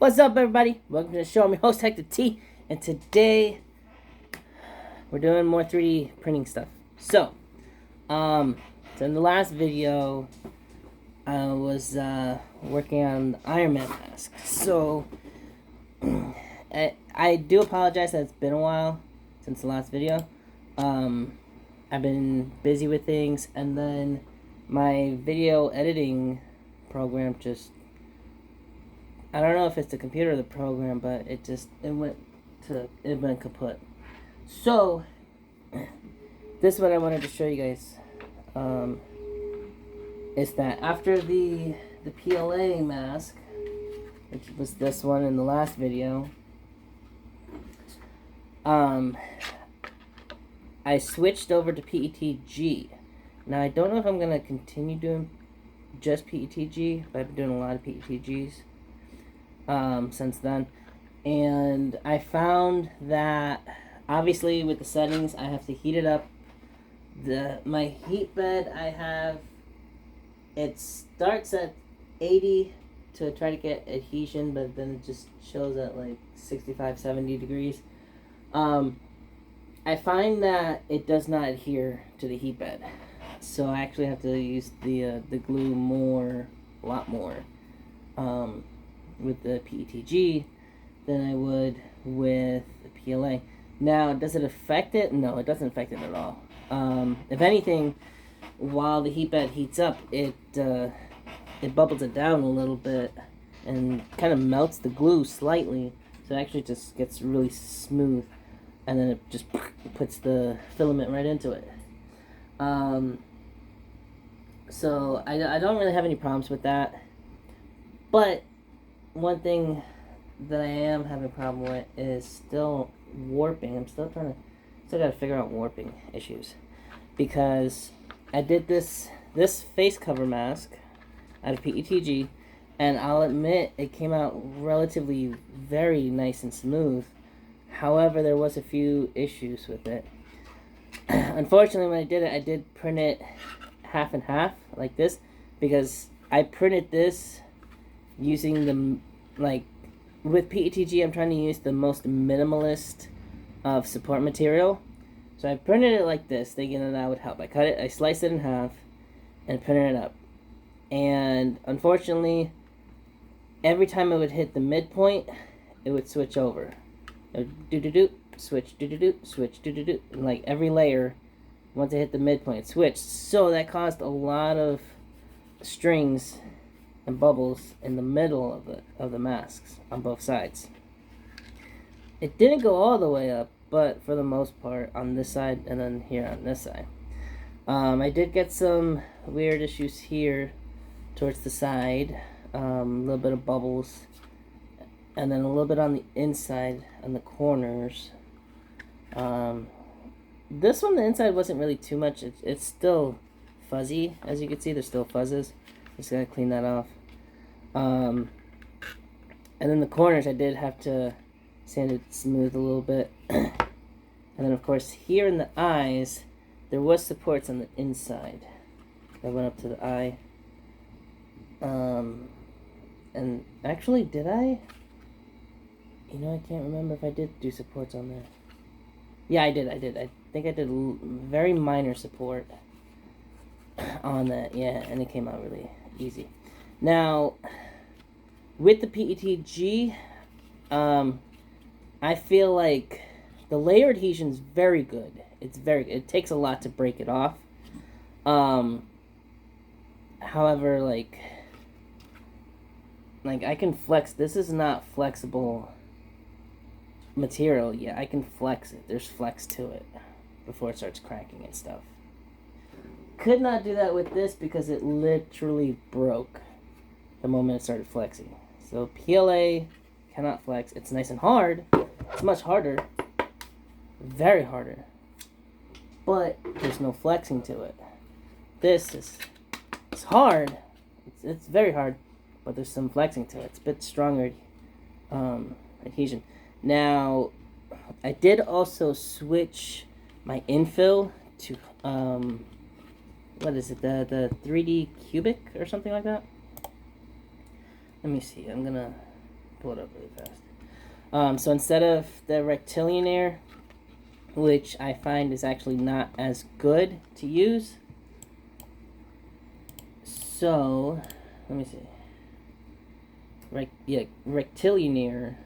What's up, everybody? Welcome to the show. I'm your host, Hector T, and today we're doing more 3D printing stuff. So in the last video, I was working on the Ironman mask. So I do apologize that it's been a while since the last video. I've been busy with things, and then my video editing program just, I don't know if it's the computer or the program, but it went kaput. So this is what I wanted to show you guys. Is that after the PLA mask, which was this one in the last video, I switched over to PETG. Now I don't know if I'm gonna continue doing just PETG, but I've been doing a lot of PETGs since then, and I found that obviously with the settings I have to heat it up. My heat bed I have, it starts at 80 to try to get adhesion, but then it just shows at like 65-70 degrees. I find that it does not adhere to the heat bed, so I actually have to use the glue a lot more with the PETG than I would with the PLA. Now, does it affect it? No, it doesn't affect it at all. If anything, while the heat bed heats up, it bubbles it down a little bit and kind of melts the glue slightly, so it actually just gets really smooth, and then it just puts the filament right into it. So I don't really have any problems with that, but one thing that I am having a problem with is still warping. I'm still gotta figure out warping issues, because I did this face cover mask out of PETG, and I'll admit it came out relatively very nice and smooth. However, there was a few issues with it. Unfortunately, when I did print it half and half like this, because I printed this using with PETG, I'm trying to use the most minimalist of support material. So I printed it like this, thinking that would help. I sliced it in half and printed it up. And unfortunately, every time it would hit the midpoint, it would switch over. It would do-do-do, switch, do-do-do, switch, do-do-do. And like every layer, once it hit the midpoint, it switched. So that caused a lot of strings and bubbles in the middle of the masks on both sides. It didn't go all the way up, but for the most part on this side, and then here on this side. I did get some weird issues here towards the side, a little bit of bubbles, and then a little bit on the inside, on the corners. This one, the inside wasn't really too much. It's still fuzzy, as you can see. There's still fuzzes. Just gotta clean that off. And then the corners, I did have to sand it smooth a little bit. And then of course here in the eyes, there was supports on the inside that went up to the eye. And actually, did I? You know, I can't remember if I did do supports on there. Yeah, I did. I think I did very minor support on that. Yeah, and it came out really easy. Now, with the PETG, I feel like the layer adhesion is very good. It takes a lot to break it off. However, like I can flex. This is not flexible material yet. I can flex it. There's flex to it before it starts cracking and stuff. Could not do that with this because it literally broke the moment it started flexing. So PLA cannot flex. It's nice and hard. It's much harder. Very harder. But there's no flexing to it. It's hard. It's very hard, but there's some flexing to it. It's a bit stronger adhesion. Now, I did also switch my infill to what is it, the 3D cubic or something like that. Let me see. I'm gonna pull it up really fast. So instead of the rectilinear, which I find is actually not as good to use, so let me see. Rectilinear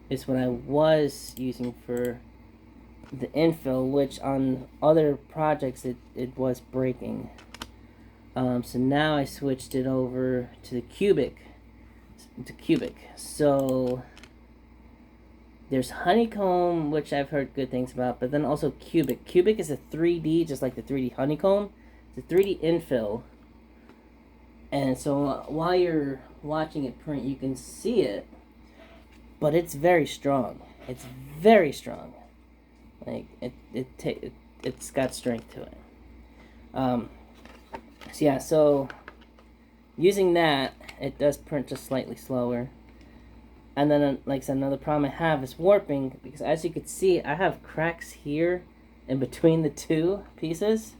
is what I was using for the infill, which on other projects it was breaking. So now I switched it over to the cubic. So there's honeycomb, which I've heard good things about, but then also cubic. Cubic is a 3D, just like the 3D honeycomb. It's a 3D infill. And so while you're watching it print, you can see it, but it's very strong. It's very strong. Like it's got strength to it. So using that, it does print just slightly slower. And then, like I said, another problem I have is warping, because as you can see, I have cracks here in between the two pieces,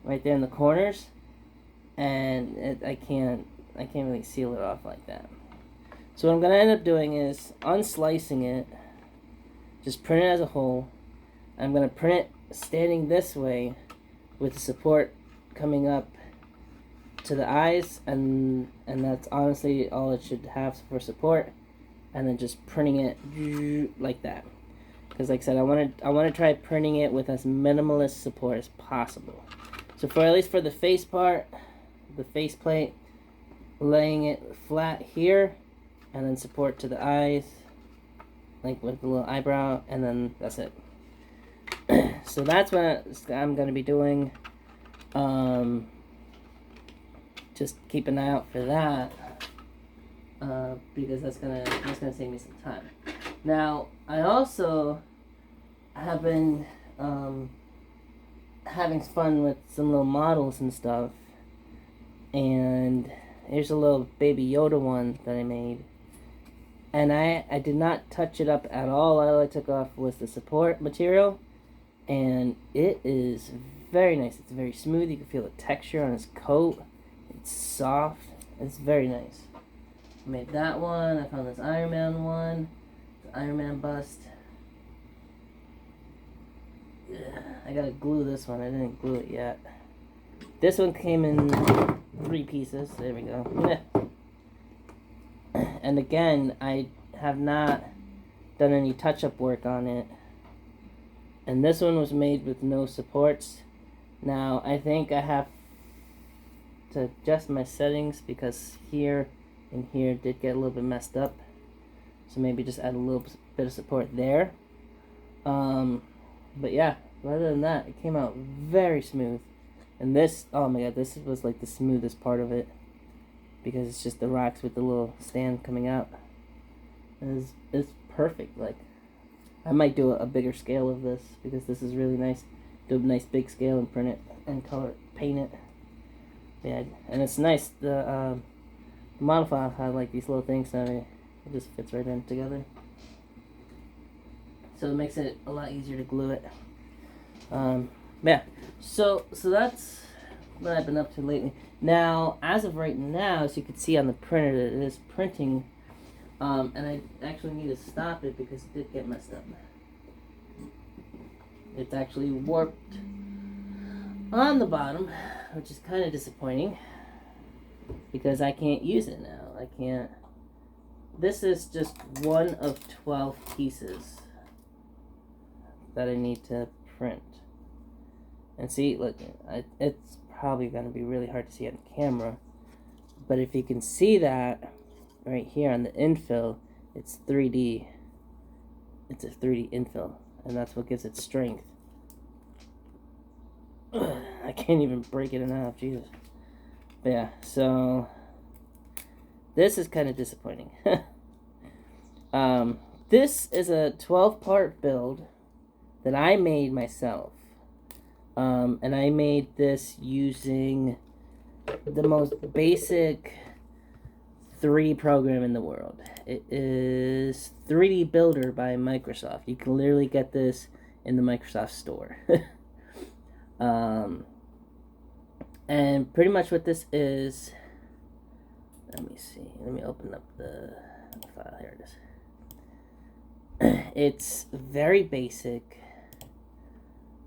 right there in the corners, and I can't really seal it off like that. So what I'm gonna end up doing is unslicing it, just print it as a whole. I'm gonna print it standing this way, with the support coming up to the eyes, and that's honestly all it should have for support. And then just printing it like that, because like I said, I want to try printing it with as minimalist support as possible. So for at least for the face part, the face plate, laying it flat here, and then support to the eyes, like with the little eyebrow, and then that's it. So that's what I'm going to be doing. Just keep an eye out for that. Because that's gonna save me some time. Now, I also have been having fun with some little models and stuff, and here's a little Baby Yoda one that I made, and I did not touch it up at all. All I took off was the support material, and it is very nice. It's very smooth. You can feel the texture on his coat. It's soft. It's very nice. I made that one. I found this Ironman one. The Ironman bust. I gotta glue this one. I didn't glue it yet. This one came in 3 pieces. There we go. And again, I have not done any touch-up work on it. And this one was made with no supports. Now, I think I have to adjust my settings, because here and here did get a little bit messed up, so maybe just add a little bit of support there. But yeah, other than that, it came out very smooth. And this, oh my god, this was like the smoothest part of it, because it's just the rocks with the little stand coming out. It's perfect. Like, I might do a bigger scale of this, because this is really nice. Do a nice big scale and print it and color paint it. Yeah, and it's nice. The model file had like these little things, so it just fits right in together. So it makes it a lot easier to glue it. Yeah. So that's what I've been up to lately. Now, as of right now, as you can see on the printer, it is printing, and I actually need to stop it because it did get messed up. It's actually warped on the bottom, which is kind of disappointing, because I can't use it now. I can't. This is just one of 12 pieces that I need to print. And see, look, it's probably going to be really hard to see on camera, but if you can see that right here on the infill, it's 3D. It's a 3D infill, and that's what gives it strength. I can't even break it in half, Jesus. But yeah, so this is kind of disappointing. This is a 12-part build that I made myself. And I made this using the most basic 3D program in the world. It is 3D Builder by Microsoft. You can literally get this in the Microsoft store. And pretty much what this is, let me see, let me open up the file here. There it is. It's very basic.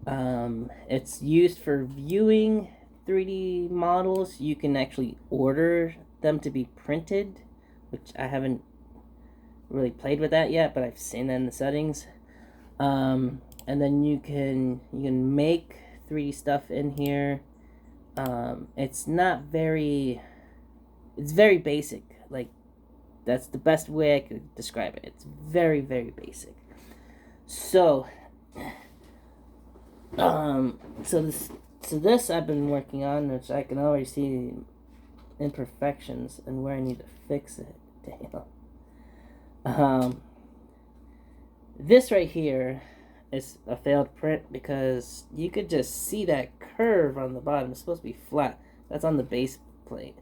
It's used for viewing 3D models. You can actually order them to be printed, which I haven't really played with that yet, but I've seen that in the settings. And then you can make 3D stuff in here. It's very basic. Like, that's the best way I could describe it. It's very, very basic. So, this I've been working on, which I can already see imperfections and where I need to fix it. Damn. This right here is a failed print because you could just see that curve on the bottom. It's supposed to be flat. That's on the base plate,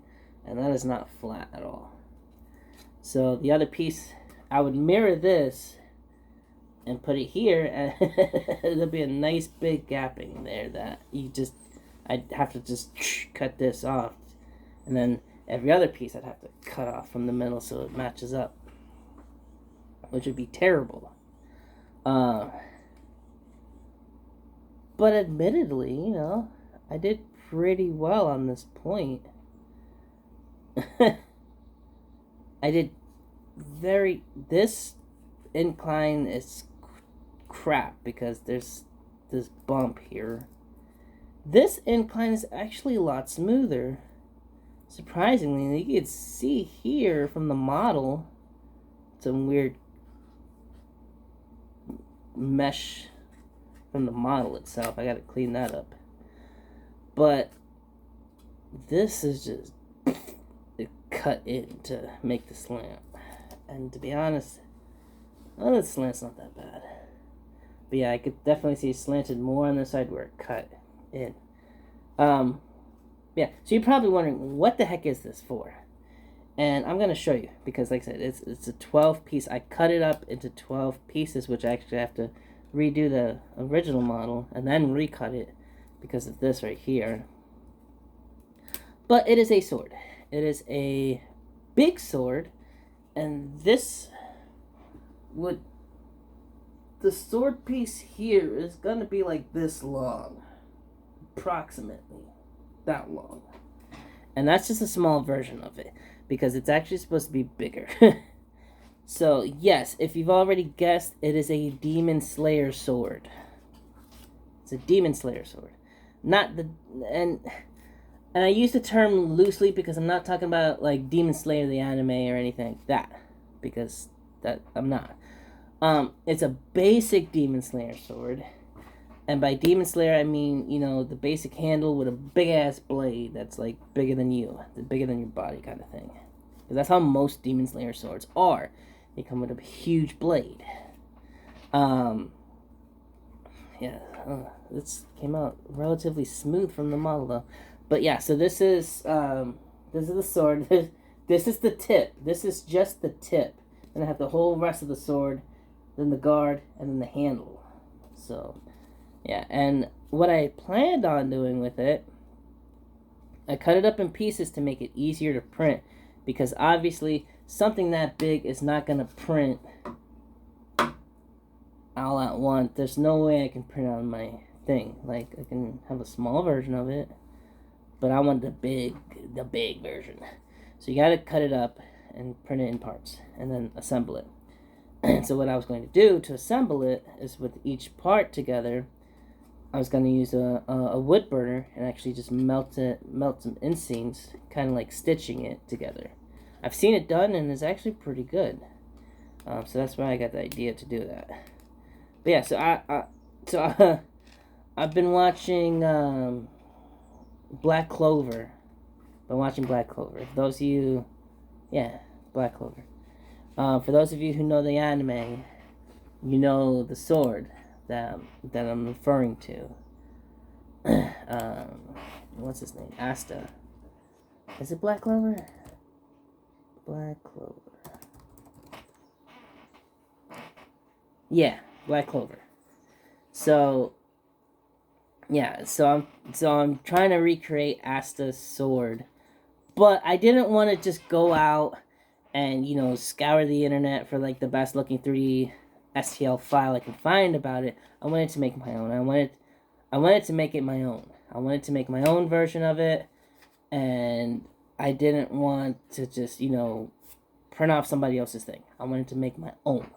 and that is not flat at all. So the other piece, I would mirror this and put it here, and there'll be a nice big gapping there that I'd have to just cut this off, and then every other piece I'd have to cut off from the middle so it matches up, which would be terrible. But admittedly, I did pretty well on this point. This incline is crap because there's this bump here. This incline is actually a lot smoother. Surprisingly, you can see here from the model some weird mesh from the model itself. I gotta clean that up. But this is just cut in to make the slant. And to be honest, the slant's not that bad. But yeah, I could definitely see it slanted more on the side where it cut in. Yeah, so you're probably wondering, what the heck is this for? And I'm going to show you, because like I said, it's a 12 piece. I cut it up into 12 pieces, which I actually have to redo the original model and then recut it because of this right here. But it is a sword. It is a big sword, and the sword piece here is going to be like this long, approximately that long. And that's just a small version of it, because it's actually supposed to be bigger. So, yes, if you've already guessed, it is a Demon Slayer sword. It's a Demon Slayer sword. And I use the term loosely because I'm not talking about, like, Demon Slayer the anime or anything like that. Because I'm not. It's a basic Demon Slayer sword. And by Demon Slayer, I mean, the basic handle with a big-ass blade that's, like, bigger than you. Bigger than your body kind of thing. Because that's how most Demon Slayer swords are. They come with a huge blade. This came out relatively smooth from the model, though. But yeah, so this is the sword. This is the tip. This is just the tip. And I have the whole rest of the sword, then the guard, and then the handle. So, yeah. And what I planned on doing with it, I cut it up in pieces to make it easier to print. Because obviously, something that big is not going to print all at once. There's no way I can print on my thing. Like, I can have a small version of it, but I want the big version. So you got to cut it up and print it in parts, and then assemble it. So what I was going to do to assemble it is, with each part together, I was going to use a wood burner and actually just melt some inseams, kind of like stitching it together. I've seen it done, and it's actually pretty good. So that's why I got the idea to do that. But yeah, I've been watching Black Clover. For those of you, Black Clover. For those of you who know the anime, you know the sword that I'm referring to. What's his name? Asta. Is it Black Clover? Black Clover. Yeah, Black Clover. So, yeah, so I'm trying to recreate Asta's sword, but I didn't want to just go out and, you know, scour the internet for, like, the best looking 3D STL file I can find about it. I wanted to make my own. I wanted to make it my own. I wanted to make my own version of it, and I didn't want to just, you know, print off somebody else's thing. I wanted to make my own.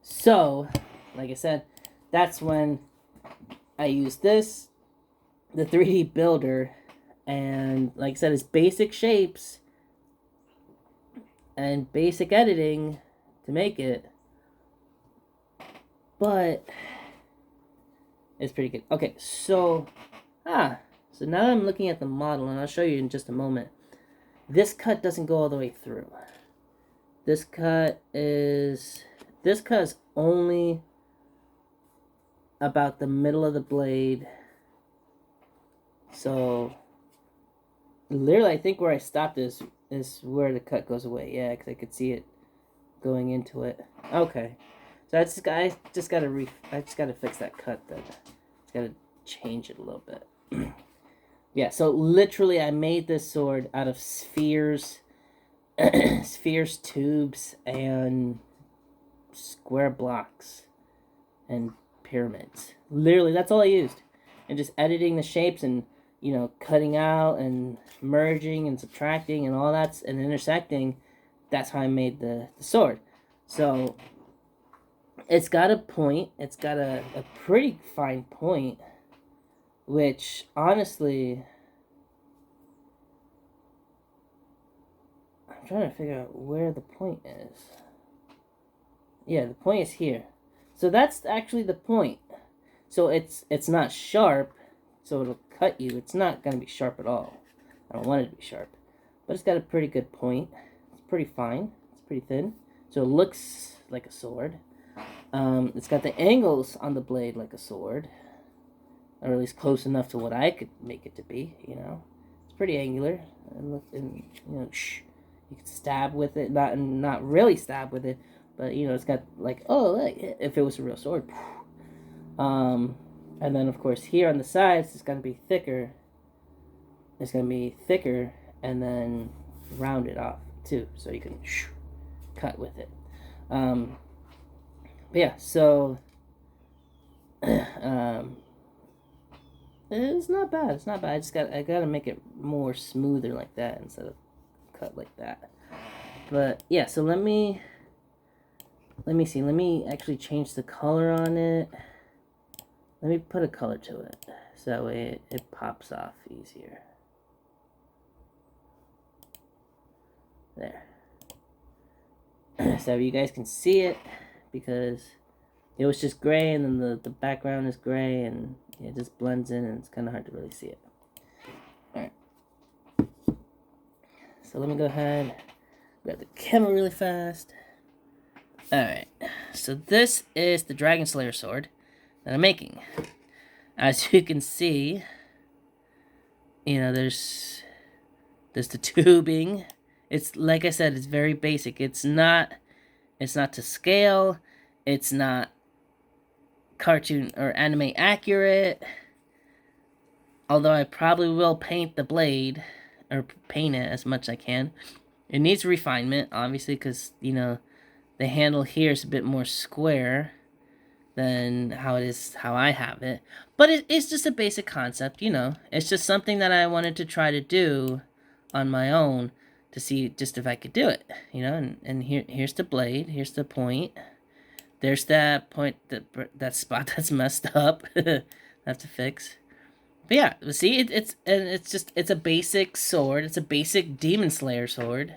So, like I said, that's when I used this, the 3D builder, and like I said, it's basic shapes and basic editing to make it, but it's pretty good. Okay, so now I'm looking at the model, and I'll show you in just a moment. This cut doesn't go all the way through. This cut is only about the middle of the blade. So literally, I think where I stopped is where the cut goes away. Yeah, because I could see it going into it. Okay, so I just gotta fix that cut then. Just gotta change it a little bit. Yeah, so literally, I made this sword out of spheres, tubes, and square blocks and pyramids. Literally, that's all I used. And just editing the shapes and, you know, cutting out and merging and subtracting and all that and intersecting. That's how I made the sword. So it's got a point. It's got a pretty fine point, which honestly, I'm trying to figure out where the point is. Yeah, the point is here. So that's actually the point. So it's not sharp, so it'll cut you. It's not going to be sharp at all. I don't want it to be sharp. But it's got a pretty good point. It's pretty fine. It's pretty thin. So it looks like a sword. It's got the angles on the blade like a sword. Or at least close enough to what I could make it to be, you know. It's pretty angular. And you know, you can stab with it. Not really stab with it. But, you know, it's got, like, if it was a real sword. And then, of course, here on the sides, it's going to be thicker. It's going to be thicker and then rounded off, too. So you can cut with it. But, yeah, so it's not bad. It's not bad. I got to make it more smoother like that instead of cut like that. But, yeah, so let me see. Let me actually change the color on it. Let me put a color to it, so that way it pops off easier. There. So you guys can see it, because it was just gray, and then the background is gray, and it just blends in, and it's kind of hard to really see it. Alright. So let me go ahead, grab the camera really fast. Alright, so this is the Dragon Slayer sword that I'm making. As you can see, you know, there's the tubing. It's, like I said, it's very basic. It's not to scale. It's not cartoon or anime accurate. Although I probably will paint the blade, or paint it as much as I can. It needs refinement, obviously, because, you know, the handle here is a bit more square than how I have it. But it's just a basic concept, you know. It's just something that I wanted to try to do on my own to see just if I could do it, you know. And here's the blade. Here's the point. There's that point, that spot that's messed up. I have to fix. But yeah, see, it's a basic sword. It's a basic Demon Slayer sword.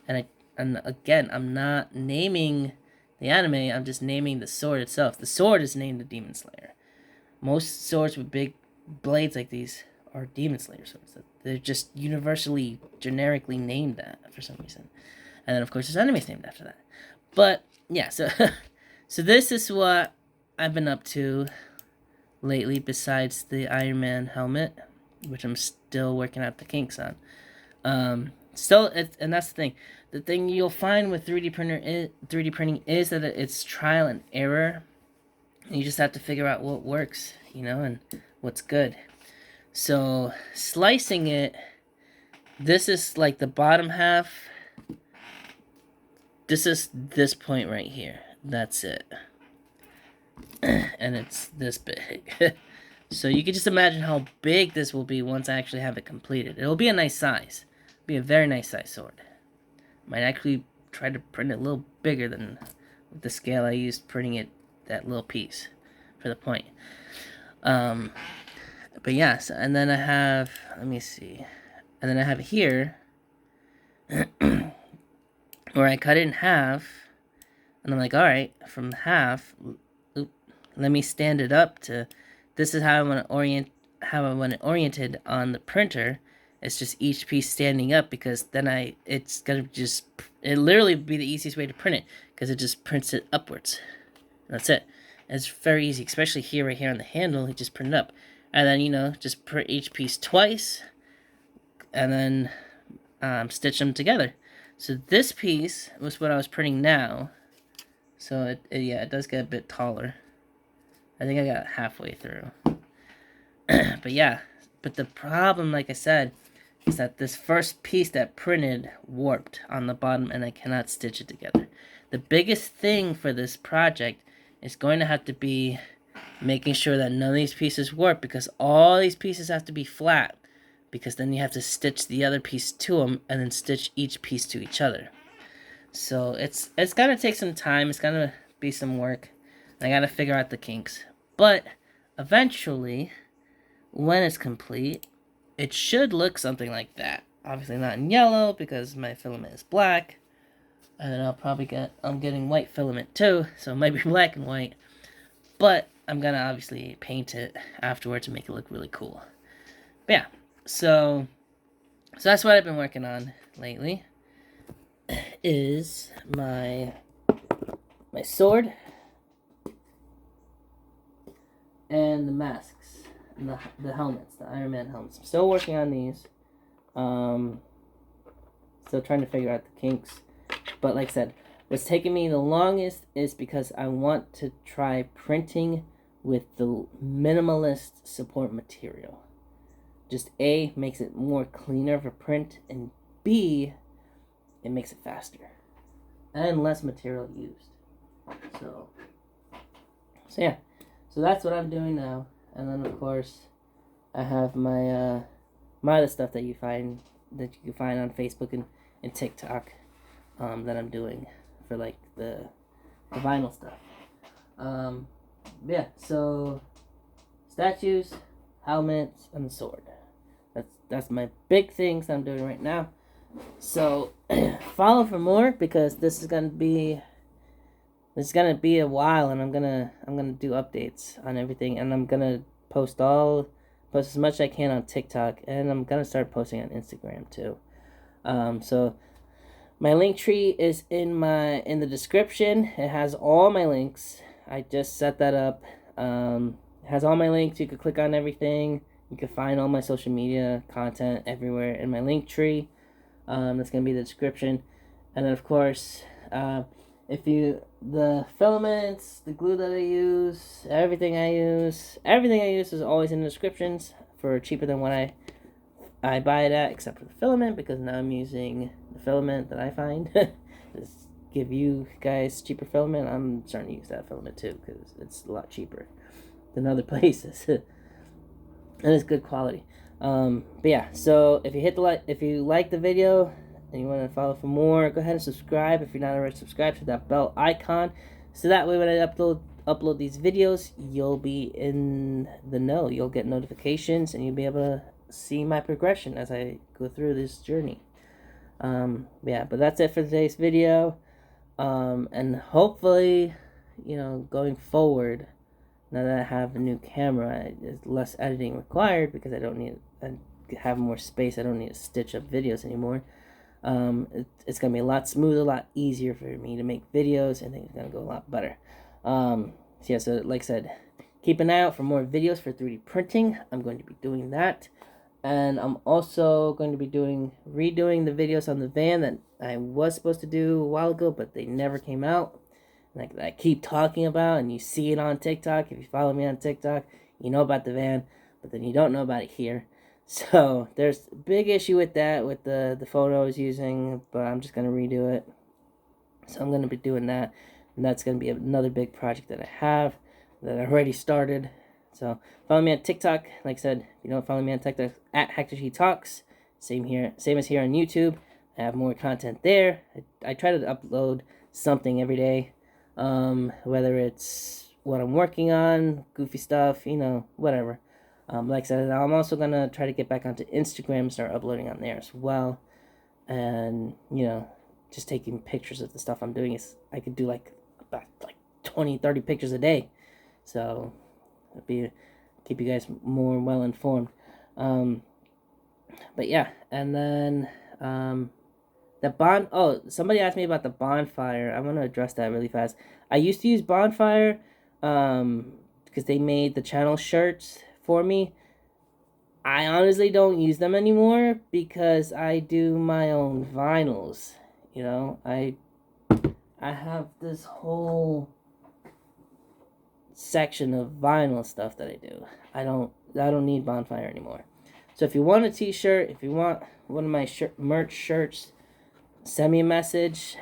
And again, I'm not naming the anime, I'm just naming the sword itself. The sword is named the Demon Slayer. Most swords with big blades like these are Demon Slayer swords. They're just universally, generically named that for some reason. And then, of course, there's enemies named after that. But, yeah, so so this is what I've been up to lately, besides the Ironman helmet, which I'm still working out the kinks on. And that's the thing. The thing you'll find with 3D printing is that it's trial and error. And you just have to figure out what works, you know, and what's good. So, slicing it, this is like the bottom half, this is this point right here. That's it. And it's this big. So you can just imagine how big this will be once I actually have it completed. It'll be a nice size. It'll be a very nice size sword. Might actually try to print it a little bigger than the scale I used printing it, that little piece for the point. But yes, and then I have, let me see, and then I have here where I cut it in half, and I'm like, all right, from half, let me stand it up to, this is how I want it oriented on the printer. It's just each piece standing up, because then it's gonna just, it literally be the easiest way to print it, because it just prints it upwards. That's it. It's very easy, especially here, right here on the handle. You just print it up, and then just print each piece twice, and then stitch them together. So this piece was what I was printing now. So it does get a bit taller. I think I got halfway through. But yeah, but the problem, like I said, is that this first piece that printed warped on the bottom, and I cannot stitch it together. The biggest thing for this project is going to have to be making sure that none of these pieces warp, because all these pieces have to be flat, because then you have to stitch the other piece to them and then stitch each piece to each other. So it's gonna take some time. It's gonna be some work. I gotta figure out the kinks. But eventually, when it's complete, it should look something like that. Obviously not in yellow, because my filament is black. And I'm getting white filament too, so it might be black and white. But I'm gonna obviously paint it afterwards to make it look really cool. But yeah, so that's what I've been working on lately. Is my sword and the masks and the helmets, the Ironman helmets. I'm still working on these. Still trying to figure out the kinks. But like I said, what's taking me the longest is because I want to try printing with the minimalist support material. Just A, makes it more cleaner for print, and B, it makes it faster and less material used. So yeah, so that's what I'm doing now. And then of course I have my my other stuff that you can find on Facebook and TikTok, that I'm doing for like the vinyl stuff. Yeah, so statues, helmets, and the sword. That's my big things I'm doing right now. So follow for more, because this is gonna be a while, and I'm gonna do updates on everything, and I'm gonna post as much as I can on TikTok, and I'm gonna start posting on Instagram too. So my link tree is in the description. It has all my links. I just set that up. It has all my links. You can click on everything. You can find all my social media content everywhere in my link tree. That's going to be the description. And then, of course, the filaments, the glue that I use, everything I use is always in the descriptions for cheaper than what I buy it at, except for the filament, because now I'm using the filament that I find. Just give you guys cheaper filament. I'm starting to use that filament too, because it's a lot cheaper than other places. And it's good quality. But yeah, so if you like the video and you want to follow for more, go ahead and subscribe. If you're not already subscribed, to that bell icon, so that way when I upload these videos, you'll be in the know. You'll get notifications, and you'll be able to see my progression as I go through this journey. Yeah, but that's it for today's video. And hopefully, going forward, now that I have a new camera, there's less editing required, because I have more space. I don't need to stitch up videos anymore. It's going to be a lot smoother, a lot easier for me to make videos, and I think it's going to go a lot better. So yeah, so like I said, keep an eye out for more videos for 3D printing. I'm going to be doing that. And I'm also going to be redoing the videos on the van that I was supposed to do a while ago, but they never came out. Like I keep talking about, and you see it on TikTok. If you follow me on TikTok, you know about the van, but then you don't know about it here. So there's a big issue with that, with the photo I was using, but I'm just going to redo it. So I'm going to be doing that. And that's going to be another big project that I have that I already started. So follow me on TikTok. Like I said, if you don't follow me on TikTok, at Hector He Talks. Same as here on YouTube. I have more content there. I try to upload something every day. Whether it's what I'm working on, goofy stuff, whatever. Like I said, I'm also going to try to get back onto Instagram and start uploading on there as well. And, just taking pictures of the stuff I'm doing. I could do about 20, 30 pictures a day. So, keep you guys more well informed. But yeah, and then, somebody asked me about the bonfire. I want to address that really fast. I used to use bonfire, because they made the channel shirts for me. I honestly don't use them anymore because I do my own vinyls. I have this whole section of vinyl stuff that I do. I don't need bonfire anymore. So if you want a t-shirt, if you want one of my merch shirts, send me a message,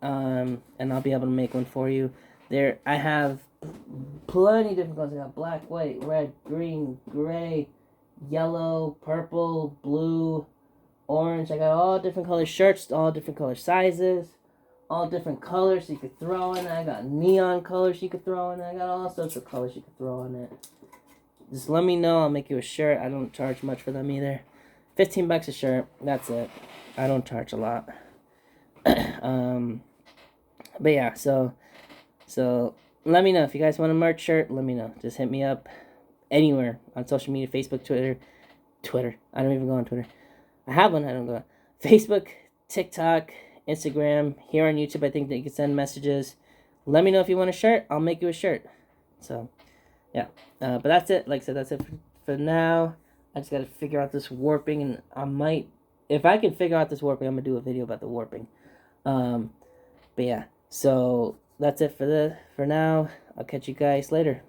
and I'll be able to make one for you. I have plenty of different colors. I got black, white, red, green, gray, yellow, purple, blue, orange. I got all different color shirts, all different color sizes, all different colors you could throw in it. I got neon colors you could throw in it. I got all sorts of colors you could throw in it. Just let me know. I'll make you a shirt. I don't charge much for them either. $15 a shirt. That's it. I don't charge a lot. But yeah, so let me know if you guys want a merch shirt. Let me know. Just hit me up anywhere on social media, Facebook, Twitter. I don't even go on Twitter. I have one. I don't go on Facebook, TikTok, Instagram. Here on YouTube, I think that you can send messages. Let me know if you want a shirt. I'll make you a shirt. So, yeah. But that's it. Like I said, that's it for now. I just got to figure out this warping, and if I can figure out this warping, I'm going to do a video about the warping. But yeah, so that's it for now. I'll catch you guys later.